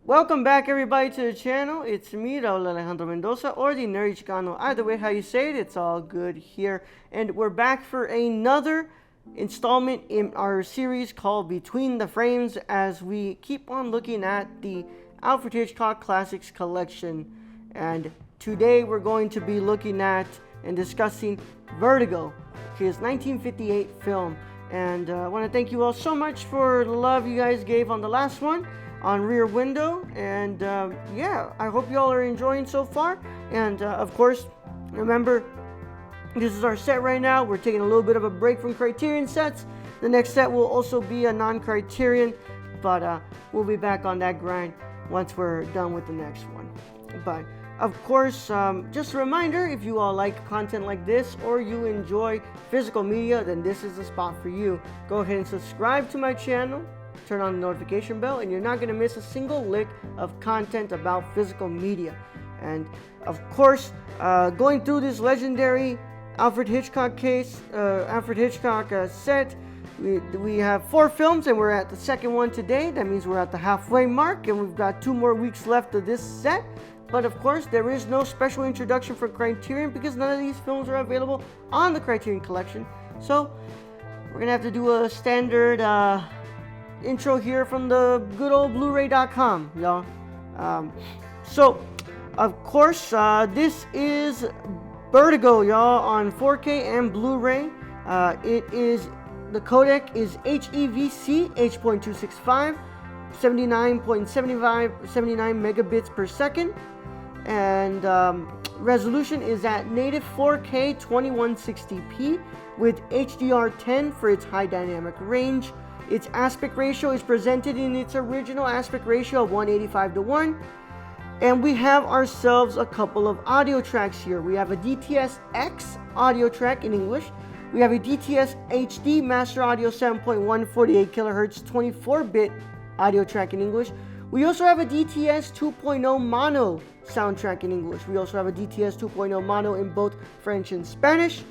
Welcome back everybody to the channel. It's me, Raul Alejandro Mendoza, or the Nerdy Chicano. Either way how you say it, it's all good here. And we're back for another installment in our series called Between the Frames, as we keep on looking at the Alfred Hitchcock Classics Collection. And today we're going to be looking at and discussing Vertigo, his 1958 film. And I want to thank you all so much for the love you guys gave on the last one on Rear Window, and yeah, I hope you all are enjoying so far. And of course, remember, this is our set right now. We're taking a little bit of a break from Criterion sets. The next set will also be a non-Criterion, but we'll be back on that grind once we're done with the next one. But of course, just a reminder, if you all like content like this or you enjoy physical media, then this is the spot for you. Go ahead and subscribe to my channel, turn on the notification bell, and you're not going to miss a single lick of content about physical media. And of course, going through this legendary Alfred Hitchcock set, we have 4 films, and we're at the second one today. That means we're at the halfway mark, and we've got 2 more weeks left of this set. But of course, there is no special introduction for Criterion because none of these films are available on the Criterion collection. So we're gonna have to do a standard intro here from the good old Blu-ray.com, y'all. So, of course, this is Vertigo, y'all, on 4K and Blu-ray. The codec is HEVC H.265, 79 megabits per second, and resolution is at native 4K 2160p with HDR10 for its high dynamic range. Its aspect ratio is presented in its original aspect ratio of 185:1. And we have ourselves a couple of audio tracks here. We have a DTS-X audio track in English. We have a DTS-HD Master Audio 7.1 48 kHz 24-bit audio track in English. We also have a DTS 2.0 mono soundtrack in English. We also have a DTS 2.0 mono in both French and Spanish.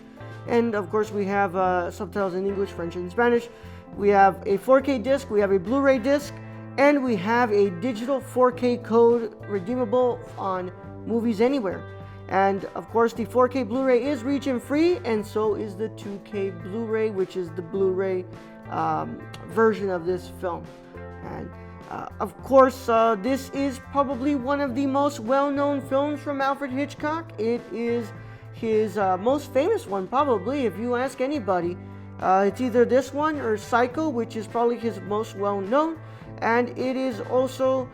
And of course we have subtitles in English, French, and Spanish. We have a 4K disc, we have a Blu-ray disc, and we have a digital 4K code redeemable on Movies Anywhere. And of course the 4K Blu-ray is region free, and so is the 2K Blu-ray, which is the Blu-ray version of this film. And of course, this is probably one of the most well-known films from Alfred Hitchcock. It is his most famous one, probably, if you ask anybody. It's either this one or Psycho, which is probably his most well-known, and it is also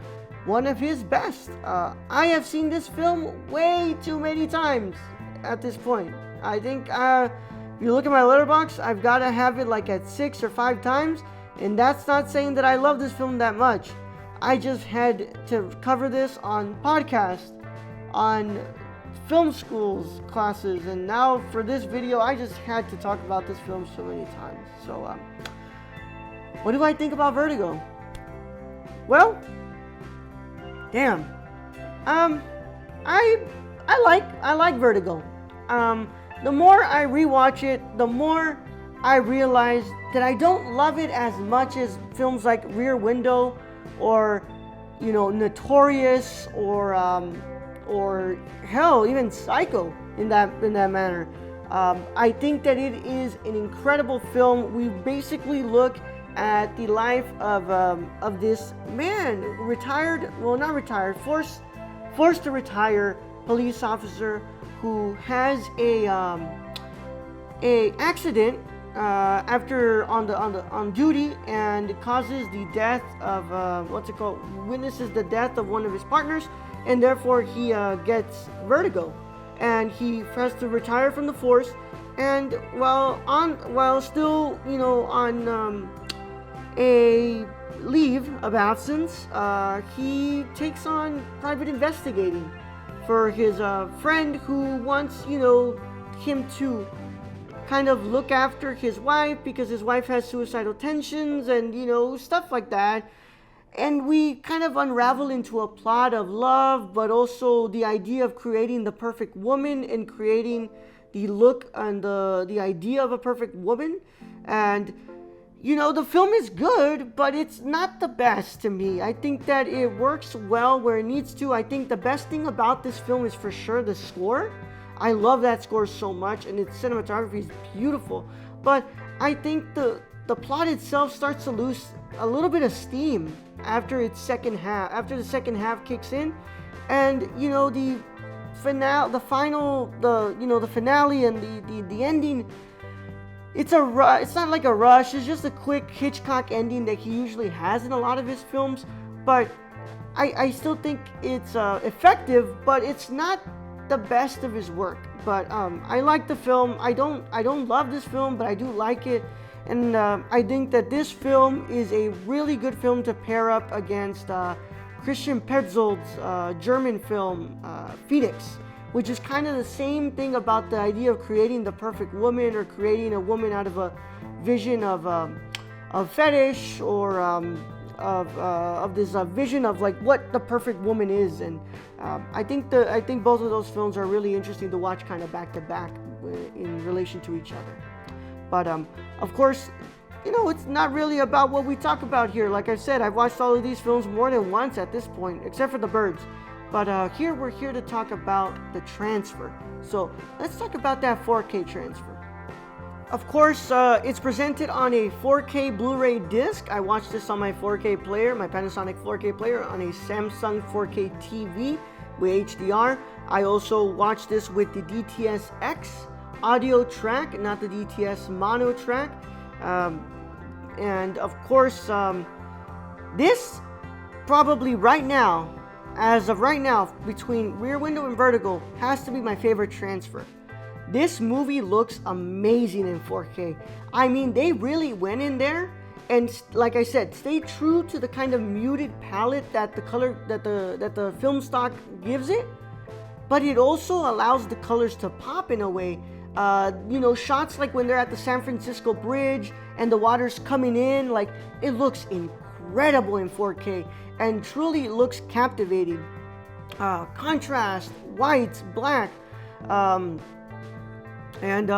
one of his best. I have seen this film way too many times at this point. I think if you look at my Letterboxd, I've got to have it like at 6 or 5 times, and that's not saying that I love this film that much. I just had to cover this on podcast, on film schools classes, and now for this video I just had to talk about this film so many times. So what do I think about Vertigo? Well, damn, I like Vertigo. The more I rewatch it, the more I realize that I don't love it as much as films like Rear Window, or Notorious, or hell, even Psycho in that manner. I think that it is an incredible film. We basically look at the life of this man, forced to retire police officer who has a accident after on duty, and causes the death of witnesses the death of one of his partners, and therefore he gets vertigo, and he has to retire from the force. And while still on a leave of absence, he takes on private investigating for his friend who wants him to kind of look after his wife, because his wife has suicidal tensions and stuff like that. And we kind of unravel into a plot of love, but also the idea of creating the perfect woman and creating the look and the idea of a perfect woman. And you know, the film is good, but it's not the best to me. I think that it works well where it needs to. I think the best thing about this film is for sure the score. I love that score so much, and its cinematography is beautiful. But I think the plot itself starts to lose a little bit of steam after its second half. After the second half kicks in, and you know the finale and the ending. It's not like a rush. It's just a quick Hitchcock ending that he usually has in a lot of his films. But I still think it's effective, but it's not the best of his work. But I like the film. I don't love this film, but I do like it. And I think that this film is a really good film to pair up against Christian Petzold's German film Phoenix, which is kind of the same thing about the idea of creating the perfect woman, or creating a woman out of a vision of fetish, or of this vision of like what the perfect woman is. And I think both of those films are really interesting to watch kind of back to back in relation to each other. But of course, you know, it's not really about what we talk about here. Like I said, I've watched all of these films more than once at this point, except for The Birds. But we're here to talk about the transfer. So let's talk about that 4K transfer. Of course, it's presented on a 4K Blu Ray disc. I watched this on my 4K player, my Panasonic 4K player, on a Samsung 4K TV with HDR. I also watched this with the DTS-X audio track, not the DTS mono track. And of course, this probably right now, as of right now, between Rear Window and Vertigo, has to be my favorite transfer. This movie looks amazing in 4K. I mean, they really went in there and, like I said, stayed true to the kind of muted palette that the film stock gives it, but it also allows the colors to pop in a way. You know, shots like when they're at the San Francisco Bridge and the water's coming in, like, it looks incredible in 4K. And truly it looks captivating. Contrast, whites, black, and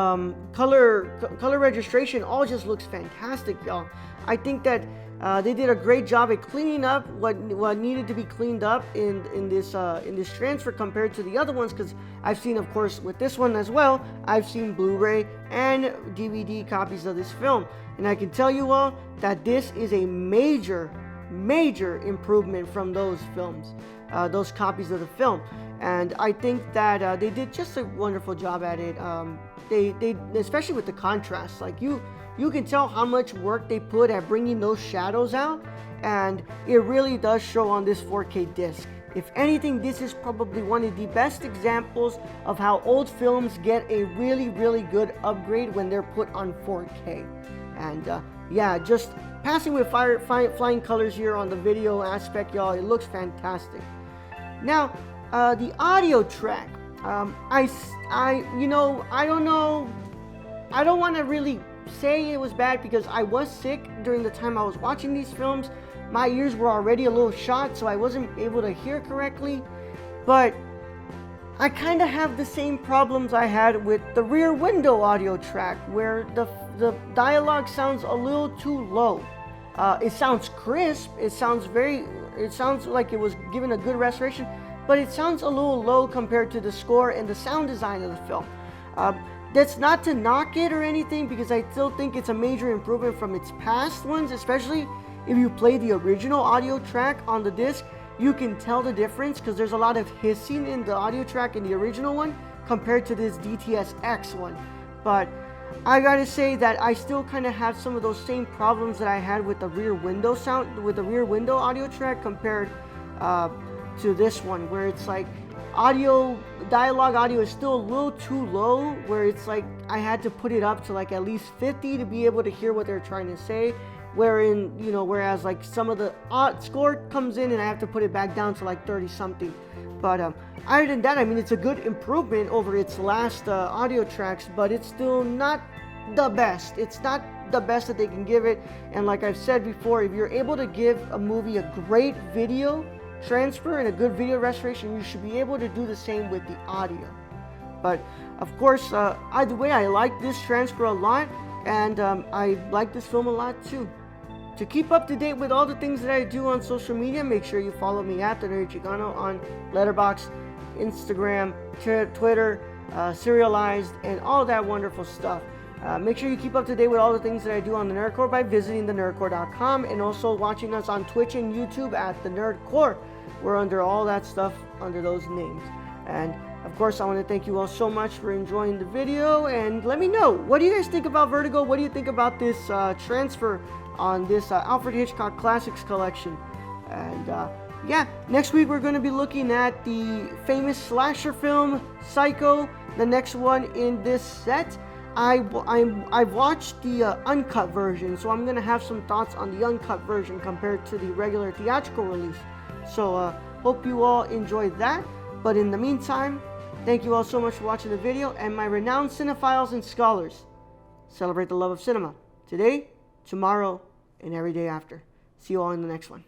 color registration all just looks fantastic, y'all. I think that they did a great job at cleaning up what needed to be cleaned up in this transfer compared to the other ones, because I've seen, of course, with this one as well, I've seen Blu-ray and DVD copies of this film, and I can tell you all that this is a major improvement from those films, those copies of the film. And I think that they did just a wonderful job at it. They especially with the contrast, like you can tell how much work they put at bringing those shadows out, and it really does show on this 4K disc. If anything, this is probably one of the best examples of how old films get a really good upgrade when they're put on 4K. And yeah, just passing with flying colors here on the video aspect, y'all. It looks fantastic. Now, the audio track. I don't know. I don't want to really say it was bad because I was sick during the time I was watching these films. My ears were already a little shot, so I wasn't able to hear correctly. But I kind of have the same problems I had with the Rear Window audio track, where the dialogue sounds a little too low. It sounds crisp. It sounds like it was given a good restoration, but it sounds a little low compared to the score and the sound design of the film. That's not to knock it or anything, because I still think it's a major improvement from its past ones, especially if you play the original audio track on the disc. You can tell the difference because there's a lot of hissing in the audio track in the original one compared to this DTS-X one. But I gotta say that I still kind of have some of those same problems that I had with the Rear Window audio track compared to this one, where it's like dialogue audio is still a little too low, where it's like I had to put it up to like at least 50 to be able to hear what they're trying to say. Whereas like some of the score comes in and I have to put it back down to like 30 something. But other than that, I mean, it's a good improvement over its last audio tracks, but it's still not the best. It's not the best that they can give it. And like I've said before, if you're able to give a movie a great video transfer and a good video restoration, you should be able to do the same with the audio. But of course, either way, I like this transfer a lot. and I like this film a lot too. To keep up to date with all the things that I do on social media, make sure you follow me at The Nerd Chicano on Letterboxd, Instagram, Twitter, Serialized, and all that wonderful stuff. Make sure you keep up to date with all the things that I do on the Nerdcore by visiting thenerdcore.com and also watching us on Twitch and YouTube at The Nerdcore. We're under all that stuff under those names. And of course, I want to thank you all so much for enjoying the video, and let me know, what do you guys think about Vertigo? What do you think about this transfer on this Alfred Hitchcock Classics Collection? And yeah, next week we're going to be looking at the famous slasher film Psycho, the next one in this set. I've watched the uncut version, so I'm going to have some thoughts on the uncut version compared to the regular theatrical release. So hope you all enjoyed that. But in the meantime, thank you all so much for watching the video, and my renowned cinephiles and scholars, celebrate the love of cinema today, tomorrow, and every day after. See you all in the next one.